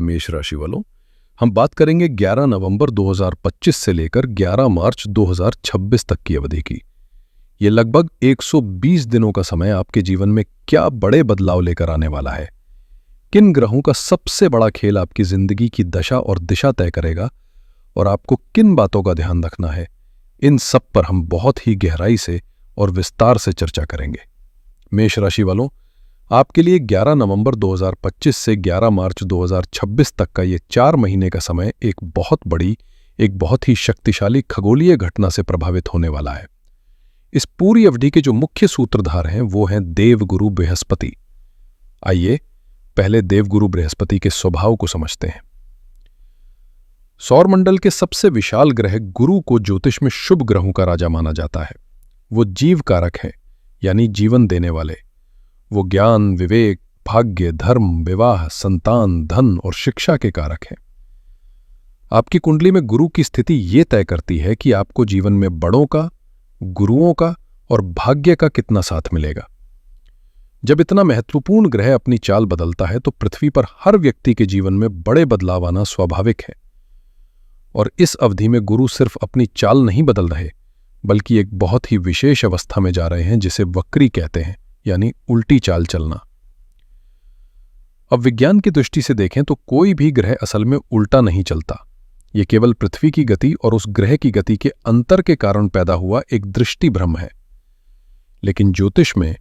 मेष राशि वालों, हम बात करेंगे 11 नवंबर 2025 से लेकर 11 मार्च 2026 तक की अवधि की। ये लगभग 120 दिनों का समय आपके जीवन में क्या बड़े बदलाव लेकर आने वाला है। किन ग्रहों का सबसे बड़ा खेल आपकी जिंदगी की दशा और दिशा तय करेगा और आपको किन बातों का ध्यान रखना है, इन सब पर हम बहुत ही गहराई से और विस्तार से चर्चा करेंगे। मेष राशि वालों, आपके लिए 11 नवंबर 2025 से 11 मार्च 2026 तक का ये 4 महीने का समय एक बहुत ही शक्तिशाली खगोलीय घटना से प्रभावित होने वाला है। इस पूरी अवधि के जो मुख्य सूत्रधार हैं वो हैं देवगुरु बृहस्पति। आइए पहले देवगुरु बृहस्पति के स्वभाव को समझते हैं। सौरमंडल के सबसे विशाल ग्रह गुरु को ज्योतिष में शुभ ग्रहों का राजा माना जाता है। वो जीव कारक है, यानी जीवन देने वाले। वो ज्ञान, विवेक, भाग्य, धर्म, विवाह, संतान, धन और शिक्षा के कारक हैं। आपकी कुंडली में गुरु की स्थिति ये तय करती है कि आपको जीवन में बड़ों का, गुरुओं का और भाग्य का कितना साथ मिलेगा। जब इतना महत्वपूर्ण ग्रह अपनी चाल बदलता है तो पृथ्वी पर हर व्यक्ति के जीवन में बड़े बदलाव आना स्वाभाविक है। और इस अवधि में गुरु सिर्फ अपनी चाल नहीं बदल रहे, बल्कि एक बहुत ही विशेष अवस्था में जा रहे हैं जिसे वक्री कहते हैं, यानी उल्टी चाल चलना। अब विज्ञान की दृष्टि से देखें तो कोई भी ग्रह असल में उल्टा नहीं चलता। यह केवल पृथ्वी की गति और उस ग्रह की गति के अंतर के कारण पैदा हुआ एक दृष्टि भ्रम है। लेकिन ज्योतिष में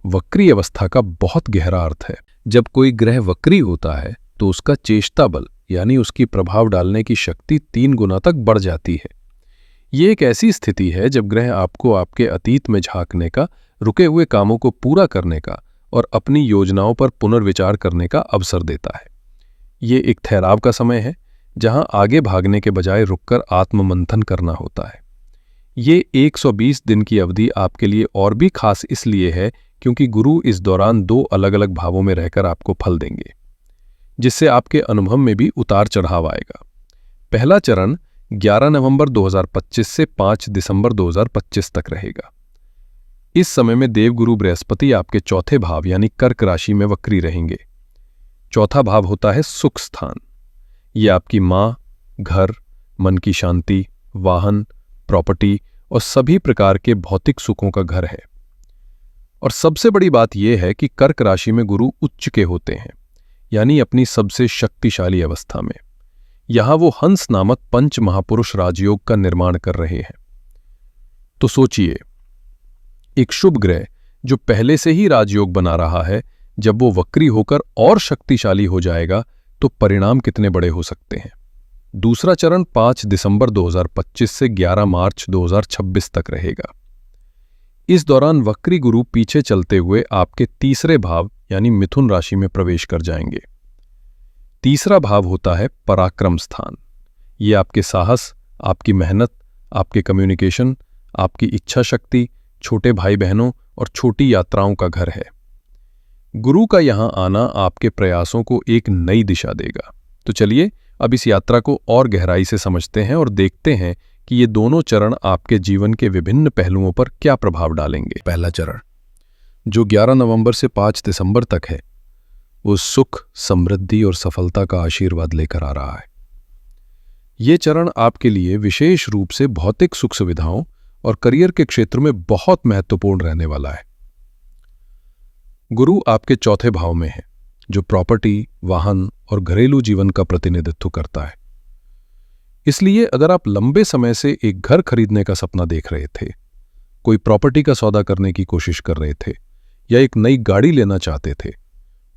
वक्री अवस्था का बहुत गहरा अर्थ है। जब कोई ग्रह वक्री होता है तो उसका चेष्टा बल, यानी उसकी प्रभाव डालने की शक्ति 3 गुना तक बढ़ जाती है। ये एक ऐसी स्थिति है जब ग्रह आपको आपके अतीत में झांकने का, रुके हुए कामों को पूरा करने का और अपनी योजनाओं पर पुनर्विचार करने का अवसर देता है। ये एक ठहराव का समय है जहां आगे भागने के बजाय रुककर आत्ममंथन करना होता है। ये 120 दिन की अवधि आपके लिए और भी खास इसलिए है क्योंकि गुरु इस दौरान 2 अलग अलग भावों में रहकर आपको फल देंगे, जिससे आपके अनुभव में भी उतार चढ़ाव आएगा। पहला चरण 11 नवंबर 2025 से 5 दिसंबर 2025 तक रहेगा। इस समय में देवगुरु बृहस्पति आपके चौथे भाव यानी कर्क राशि में वक्री रहेंगे। चौथा भाव होता है सुख स्थान। ये आपकी मां, घर, मन की शांति, वाहन, प्रॉपर्टी और सभी प्रकार के भौतिक सुखों का घर है। और सबसे बड़ी बात यह है कि कर्क राशि में गुरु उच्च के होते हैं, यानी अपनी सबसे शक्तिशाली अवस्था में। यहां वो हंस नामक पंच महापुरुष राजयोग का निर्माण कर रहे हैं। तो सोचिए, एक शुभ ग्रह जो पहले से ही राजयोग बना रहा है, जब वो वक्री होकर और शक्तिशाली हो जाएगा तो परिणाम कितने बड़े हो सकते हैं। दूसरा चरण 5 दिसंबर 2025 से 11 मार्च 2026 तक रहेगा। इस दौरान वक्री गुरु पीछे चलते हुए आपके तीसरे भाव यानी मिथुन राशि में प्रवेश कर जाएंगे। तीसरा भाव होता है पराक्रम स्थान। ये आपके साहस, आपकी मेहनत, आपके कम्युनिकेशन, आपकी इच्छा शक्ति, छोटे भाई बहनों और छोटी यात्राओं का घर है। गुरु का यहां आना आपके प्रयासों को एक नई दिशा देगा। तो चलिए अब इस यात्रा को और गहराई से समझते हैं और देखते हैं कि ये दोनों चरण आपके जीवन के विभिन्न पहलुओं पर क्या प्रभाव डालेंगे। पहला चरण जो 11 नवंबर से 5 दिसंबर तक है, वो सुख, समृद्धि और सफलता का आशीर्वाद लेकर आ रहा है। ये चरण आपके लिए विशेष रूप से भौतिक सुख सुविधाओं और करियर के क्षेत्र में बहुत महत्वपूर्ण रहने वाला है। गुरु आपके चौथे भाव में है, जो प्रॉपर्टी, वाहन और घरेलू जीवन का प्रतिनिधित्व करता है। इसलिए अगर आप लंबे समय से एक घर खरीदने का सपना देख रहे थे, कोई प्रॉपर्टी का सौदा करने की कोशिश कर रहे थे या एक नई गाड़ी लेना चाहते थे,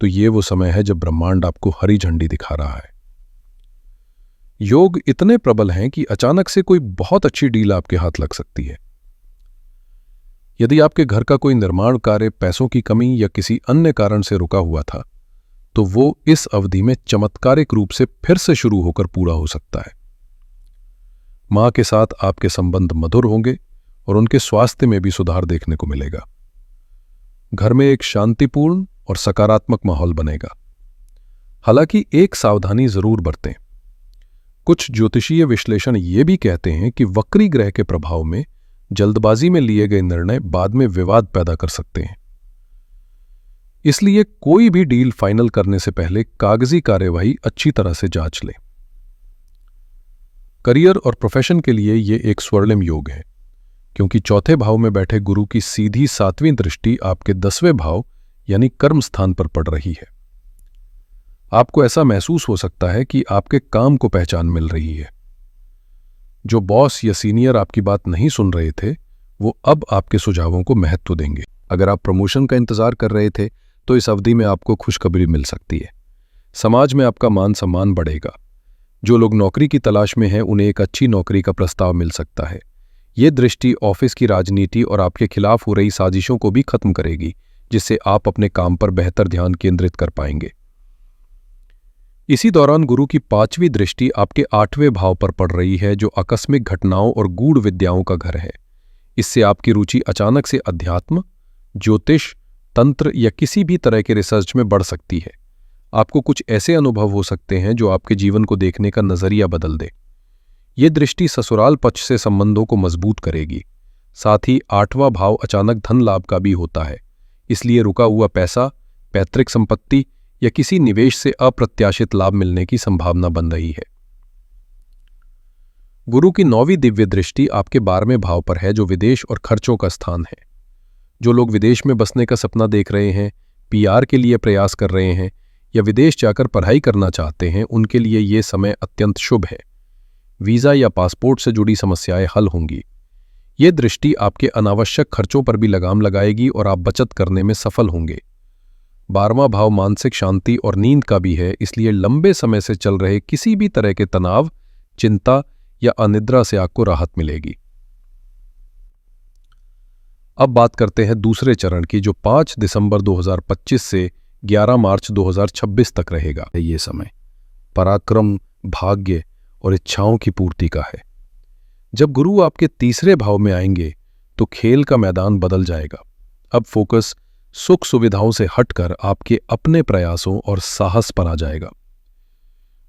तो ये वो समय है जब ब्रह्मांड आपको हरी झंडी दिखा रहा है। योग इतने प्रबल हैं कि अचानक से कोई बहुत अच्छी डील आपके हाथ लग सकती है। यदि आपके घर का कोई निर्माण कार्य पैसों की कमी या किसी अन्य कारण से रुका हुआ था, तो वो इस अवधि में चमत्कारिक रूप से फिर से शुरू होकर पूरा हो सकता है। मां के साथ आपके संबंध मधुर होंगे और उनके स्वास्थ्य में भी सुधार देखने को मिलेगा। घर में एक शांतिपूर्ण और सकारात्मक माहौल बनेगा। हालांकि एक सावधानी जरूर बरतें। कुछ ज्योतिषीय विश्लेषण ये भी कहते हैं कि वक्री ग्रह के प्रभाव में जल्दबाजी में लिए गए निर्णय बाद में विवाद पैदा कर सकते हैं। इसलिए कोई भी डील फाइनल करने से पहले कागजी कार्यवाही अच्छी तरह से जांच लें। करियर और प्रोफेशन के लिए ये एक स्वर्णिम योग है, क्योंकि चौथे भाव में बैठे गुरु की सीधी 7वीं दृष्टि आपके 10वें भाव यानी कर्म स्थान पर पड़ रही है। आपको ऐसा महसूस हो सकता है कि आपके काम को पहचान मिल रही है। जो बॉस या सीनियर आपकी बात नहीं सुन रहे थे, वो अब आपके सुझावों को महत्व देंगे। अगर आप प्रमोशन का इंतजार कर रहे थे तो इस अवधि में आपको खुशखबरी मिल सकती है। समाज में आपका मान सम्मान बढ़ेगा। जो लोग नौकरी की तलाश में हैं उन्हें एक अच्छी नौकरी का प्रस्ताव मिल सकता है। ये दृष्टि ऑफिस की राजनीति और आपके खिलाफ हो रही साजिशों को भी खत्म करेगी, जिससे आप अपने काम पर बेहतर ध्यान केंद्रित कर पाएंगे। इसी दौरान गुरु की 5वीं दृष्टि आपके 8वें भाव पर पड़ रही है, जो आकस्मिक घटनाओं और गूढ़ विद्याओं का घर है। इससे आपकी रुचि अचानक से अध्यात्म, ज्योतिष, तंत्र या किसी भी तरह के रिसर्च में बढ़ सकती है। आपको कुछ ऐसे अनुभव हो सकते हैं जो आपके जीवन को देखने का नजरिया बदल दे। ये दृष्टि ससुराल पक्ष से संबंधों को मजबूत करेगी। साथ ही 8वां भाव अचानक धन लाभ का भी होता है, इसलिए रुका हुआ पैसा, पैतृक संपत्ति या किसी निवेश से अप्रत्याशित लाभ मिलने की संभावना बन रही है। गुरु की 9वीं दिव्य दृष्टि आपके 12वें भाव पर है, जो विदेश और खर्चों का स्थान है। जो लोग विदेश में बसने का सपना देख रहे हैं, पीआर के लिए प्रयास कर रहे हैं या विदेश जाकर पढ़ाई करना चाहते हैं, उनके लिए ये समय अत्यंत शुभ है। वीज़ा या पासपोर्ट से जुड़ी समस्याएं हल होंगी। ये दृष्टि आपके अनावश्यक खर्चों पर भी लगाम लगाएगी और आप बचत करने में सफल होंगे। 12वां भाव मानसिक शांति और नींद का भी है, इसलिए लंबे समय से चल रहे किसी भी तरह के तनाव, चिंता या अनिद्रा से आपको राहत मिलेगी। अब बात करते हैं दूसरे चरण की, जो 5 दिसंबर 2025 से 11 मार्च 2026 तक रहेगा। ये समय पराक्रम, भाग्य और इच्छाओं की पूर्ति का है। जब गुरु आपके 3रे भाव में आएंगे तो खेल का मैदान बदल जाएगा। अब फोकस सुख सुविधाओं से हटकर आपके अपने प्रयासों और साहस पर आ जाएगा।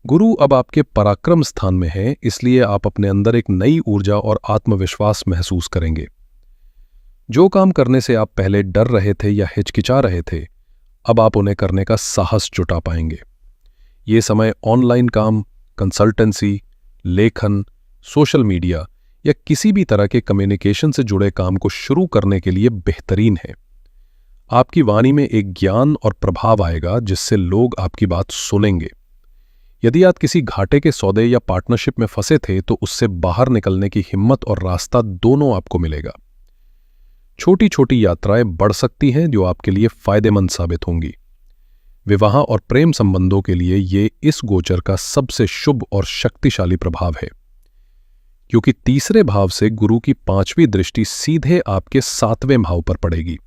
गुरु अब आपके पराक्रम स्थान में है, इसलिए आप अपने अंदर एक नई ऊर्जा और आत्मविश्वास महसूस करेंगे। जो काम करने से आप पहले डर रहे थे या हिचकिचा रहे थे, अब आप उन्हें करने का साहस जुटा पाएंगे। ये समय ऑनलाइन काम, कंसल्टेंसी, लेखन, सोशल मीडिया या किसी भी तरह के कम्युनिकेशन से जुड़े काम को शुरू करने के लिए बेहतरीन है। आपकी वाणी में एक ज्ञान और प्रभाव आएगा, जिससे लोग आपकी बात सुनेंगे। यदि आप किसी घाटे के सौदे या पार्टनरशिप में फंसे थे तो उससे बाहर निकलने की हिम्मत और रास्ता दोनों आपको मिलेगा। छोटी छोटी यात्राएं बढ़ सकती हैं जो आपके लिए फायदेमंद साबित होंगी। विवाह और प्रेम संबंधों के लिए ये इस गोचर का सबसे शुभ और शक्तिशाली प्रभाव है, क्योंकि 3रे भाव से गुरु की 5वीं दृष्टि सीधे आपके 7वें भाव पर पड़ेगी।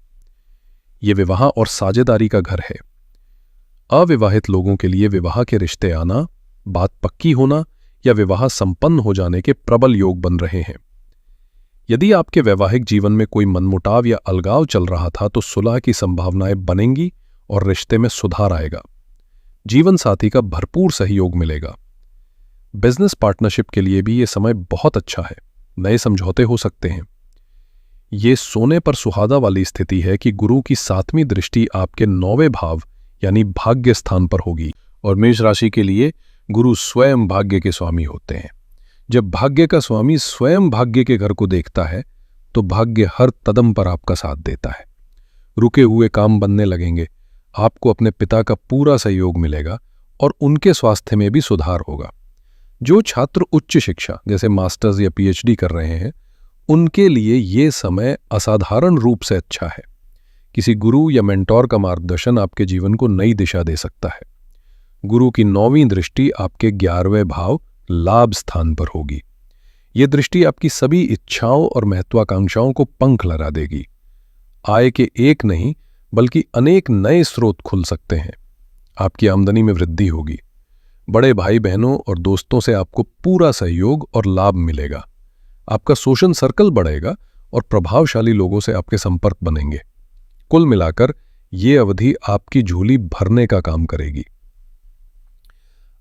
ये विवाह और साझेदारी का घर है। अविवाहित लोगों के लिए विवाह के रिश्ते आना, बात पक्की होना या विवाह संपन्न हो जाने के प्रबल योग बन रहे हैं। यदि आपके वैवाहिक जीवन में कोई मनमुटाव या अलगाव चल रहा था तो सुलह की संभावनाएं बनेंगी और रिश्ते में सुधार आएगा। जीवन साथी का भरपूर सहयोग मिलेगा। बिजनेस पार्टनरशिप के लिए भी ये समय बहुत अच्छा है। नए समझौते हो सकते हैं। ये सोने पर सुहागा वाली स्थिति है कि गुरु की 7वीं दृष्टि आपके 9वें भाव यानी भाग्य स्थान पर होगी और मेष राशि के लिए गुरु स्वयं भाग्य के स्वामी होते हैं। जब भाग्य का स्वामी स्वयं भाग्य के घर को देखता है तो भाग्य हर कदम पर आपका साथ देता है। रुके हुए काम बनने लगेंगे। आपको अपने पिता का पूरा सहयोग मिलेगा और उनके स्वास्थ्य में भी सुधार होगा। जो छात्र उच्च शिक्षा जैसे मास्टर्स या पीएचडी कर रहे हैं, उनके लिए ये समय असाधारण रूप से अच्छा है। किसी गुरु या मेंटोर का मार्गदर्शन आपके जीवन को नई दिशा दे सकता है। गुरु की 9वीं दृष्टि आपके 11वें भाव लाभ स्थान पर होगी। ये दृष्टि आपकी सभी इच्छाओं और महत्वाकांक्षाओं को पंख लगा देगी। आय के एक नहीं बल्कि अनेक नए स्रोत खुल सकते हैं। आपकी आमदनी में वृद्धि होगी। बड़े भाई बहनों और दोस्तों से आपको पूरा सहयोग और लाभ मिलेगा। आपका सोशल सर्कल बढ़ेगा और प्रभावशाली लोगों से आपके संपर्क बनेंगे। कुल मिलाकर ये अवधि आपकी झोली भरने का काम करेगी।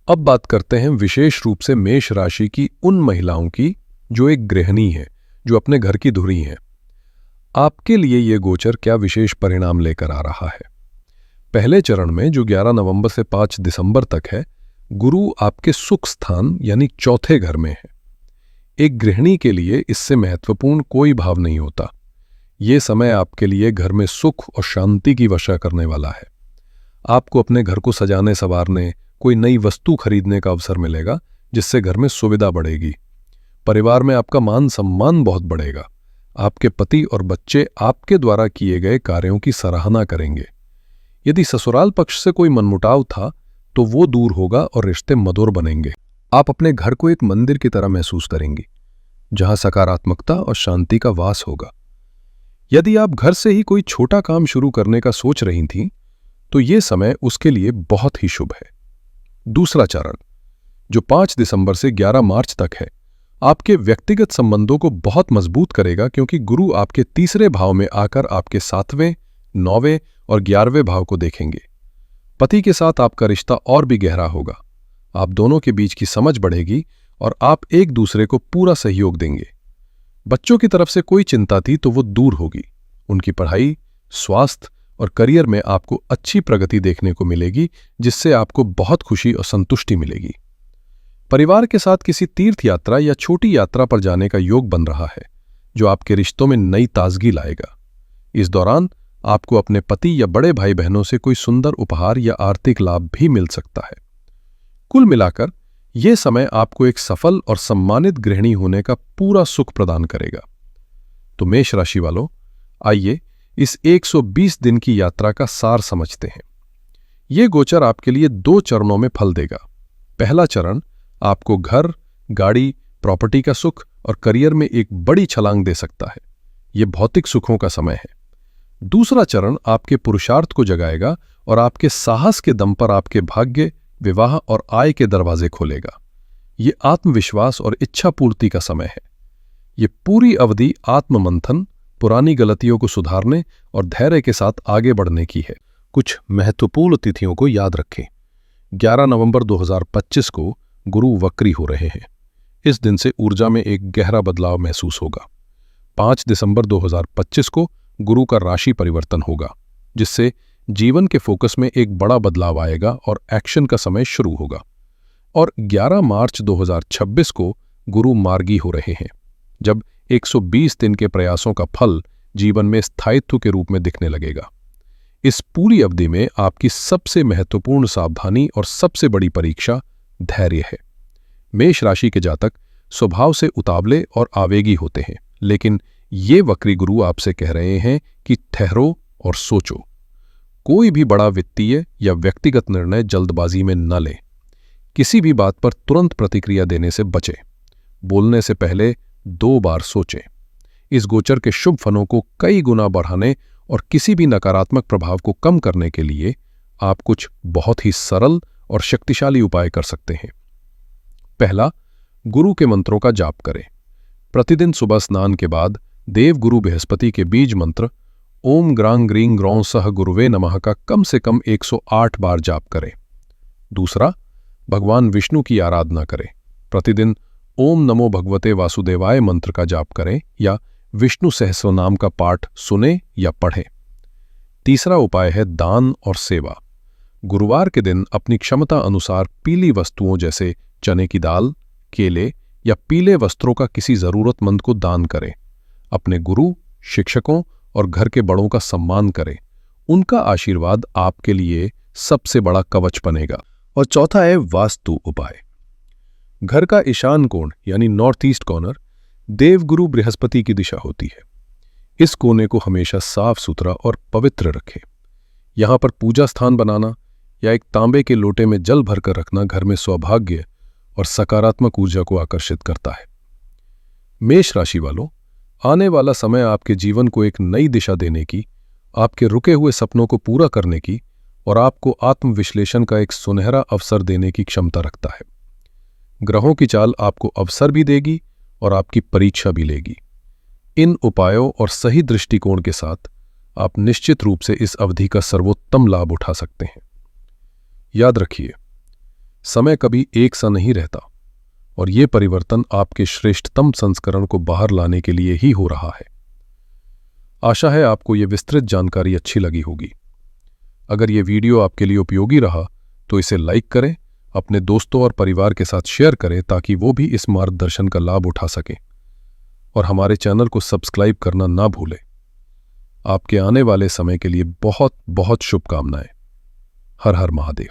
अब बात करते हैं विशेष रूप से मेष राशि की उन महिलाओं की जो एक गृहिणी है, जो अपने घर की धुरी हैं। आपके लिए ये गोचर क्या विशेष परिणाम लेकर आ रहा है? पहले चरण में, जो 11 नवंबर से 5 दिसंबर तक है, गुरु आपके सुख स्थान यानी चौथे घर में है। एक गृहिणी के लिए इससे महत्वपूर्ण कोई भाव नहीं होता। ये समय आपके लिए घर में सुख और शांति की वर्षा करने वाला है। आपको अपने घर को सजाने संवारने, कोई नई वस्तु खरीदने का अवसर मिलेगा, जिससे घर में सुविधा बढ़ेगी। परिवार में आपका मान सम्मान बहुत बढ़ेगा। आपके पति और बच्चे आपके द्वारा किए गए कार्यों की सराहना करेंगे। यदि ससुराल पक्ष से कोई मनमुटाव था तो वो दूर होगा और रिश्ते मधुर बनेंगे। आप अपने घर को एक मंदिर की तरह महसूस करेंगी, जहां सकारात्मकता और शांति का वास होगा। यदि आप घर से ही कोई छोटा काम शुरू करने का सोच रही थीं, तो ये समय उसके लिए बहुत ही शुभ है। दूसरा चरण, जो 5 दिसंबर से 11 मार्च तक है, आपके व्यक्तिगत संबंधों को बहुत मजबूत करेगा, क्योंकि गुरु आपके तीसरे भाव में आकर आपके 7वें, 9वें और 11वें भाव को देखेंगे। पति के साथ आपका रिश्ता और भी गहरा होगा। आप दोनों के बीच की समझ बढ़ेगी और आप एक दूसरे को पूरा सहयोग देंगे। बच्चों की तरफ से कोई चिंता थी तो वो दूर होगी। उनकी पढ़ाई, स्वास्थ्य और करियर में आपको अच्छी प्रगति देखने को मिलेगी, जिससे आपको बहुत खुशी और संतुष्टि मिलेगी। परिवार के साथ किसी तीर्थ यात्रा या छोटी यात्रा पर जाने का योग बन रहा है, जो आपके रिश्तों में नई ताजगी लाएगा। इस दौरान आपको अपने पति या बड़े भाई बहनों से कोई सुंदर उपहार या आर्थिक लाभ भी मिल सकता है। कुल मिलाकर यह समय आपको एक सफल और सम्मानित गृहिणी होने का पूरा सुख प्रदान करेगा। तो मेष राशि वालों, आइए इस 120 दिन की यात्रा का सार समझते हैं। यह गोचर आपके लिए 2 चरणों में फल देगा। पहला चरण आपको घर, गाड़ी, प्रॉपर्टी का सुख और करियर में एक बड़ी छलांग दे सकता है। यह भौतिक सुखों का समय है। दूसरा चरण आपके पुरुषार्थ को जगाएगा और आपके साहस के दम पर आपके भाग्य, विवाह और आय के दरवाजे खोलेगा। ये आत्मविश्वास और इच्छा पूर्ति का समय है। ये पूरी अवधि आत्ममंथन, पुरानी गलतियों को सुधारने और धैर्य के साथ आगे बढ़ने की है। कुछ महत्वपूर्ण तिथियों को याद रखें। 11 नवंबर 2025 को गुरु वक्री हो रहे हैं। इस दिन से ऊर्जा में एक गहरा बदलाव महसूस होगा। 5 दिसंबर 2025 को गुरु का राशि परिवर्तन होगा, जिससे जीवन के फोकस में एक बड़ा बदलाव आएगा और एक्शन का समय शुरू होगा। और 11 मार्च 2026 को गुरु मार्गी हो रहे हैं, जब 120 दिन के प्रयासों का फल जीवन में स्थायित्व के रूप में दिखने लगेगा। इस पूरी अवधि में आपकी सबसे महत्वपूर्ण सावधानी और सबसे बड़ी परीक्षा धैर्य है। मेष राशि के जातक स्वभाव से उतावले और आवेगी होते हैं, लेकिन ये वक्री गुरु आपसे कह रहे हैं कि ठहरो और सोचो। कोई भी बड़ा वित्तीय या व्यक्तिगत निर्णय जल्दबाजी में न लें। किसी भी बात पर तुरंत प्रतिक्रिया देने से बचें। बोलने से पहले 2 बार सोचें। इस गोचर के शुभ फलों को कई गुना बढ़ाने और किसी भी नकारात्मक प्रभाव को कम करने के लिए आप कुछ बहुत ही सरल और शक्तिशाली उपाय कर सकते हैं। पहला, गुरु के मंत्रों का जाप करें। प्रतिदिन सुबह स्नान के बाद देव गुरु बृहस्पति के बीज मंत्र ओम ग्रां ग्रीं ग्रौं सह गुरुवे नमः का कम से कम 108 बार जाप करें। दूसरा, भगवान विष्णु की आराधना करें। प्रतिदिन ओम नमो भगवते वासुदेवाय मंत्र का जाप करें या विष्णु सहस्रनाम का पाठ सुने या पढ़ें। तीसरा उपाय है दान और सेवा। गुरुवार के दिन अपनी क्षमता अनुसार पीली वस्तुओं जैसे चने की दाल, केले या पीले वस्त्रों का किसी जरूरतमंद को दान करें। अपने गुरु, शिक्षकों और घर के बड़ों का सम्मान करें। उनका आशीर्वाद आपके लिए सबसे बड़ा कवच बनेगा। और चौथा है वास्तु उपाय। घर का ईशान कोण यानी नॉर्थ ईस्ट कॉर्नर देवगुरु बृहस्पति की दिशा होती है। इस कोने को हमेशा साफ सुथरा और पवित्र रखें। यहां पर पूजा स्थान बनाना या एक तांबे के लोटे में जल भरकर रखना घर में सौभाग्य और सकारात्मक ऊर्जा को आकर्षित करता है। मेष राशि वालों, आने वाला समय आपके जीवन को एक नई दिशा देने की, आपके रुके हुए सपनों को पूरा करने की और आपको आत्मविश्लेषण का एक सुनहरा अवसर देने की क्षमता रखता है। ग्रहों की चाल आपको अवसर भी देगी और आपकी परीक्षा भी लेगी। इन उपायों और सही दृष्टिकोण के साथ आप निश्चित रूप से इस अवधि का सर्वोत्तम लाभ उठा सकते हैं। याद रखिए, समय कभी एक सा नहीं रहता और ये परिवर्तन आपके श्रेष्ठतम संस्करण को बाहर लाने के लिए ही हो रहा है। आशा है आपको ये विस्तृत जानकारी अच्छी लगी होगी। अगर ये वीडियो आपके लिए उपयोगी रहा तो इसे लाइक करें, अपने दोस्तों और परिवार के साथ शेयर करें ताकि वो भी इस मार्गदर्शन का लाभ उठा सकें। और हमारे चैनल को सब्सक्राइब करना ना भूलें। आपके आने वाले समय के लिए बहुत बहुत शुभकामनाएं। हर हर महादेव।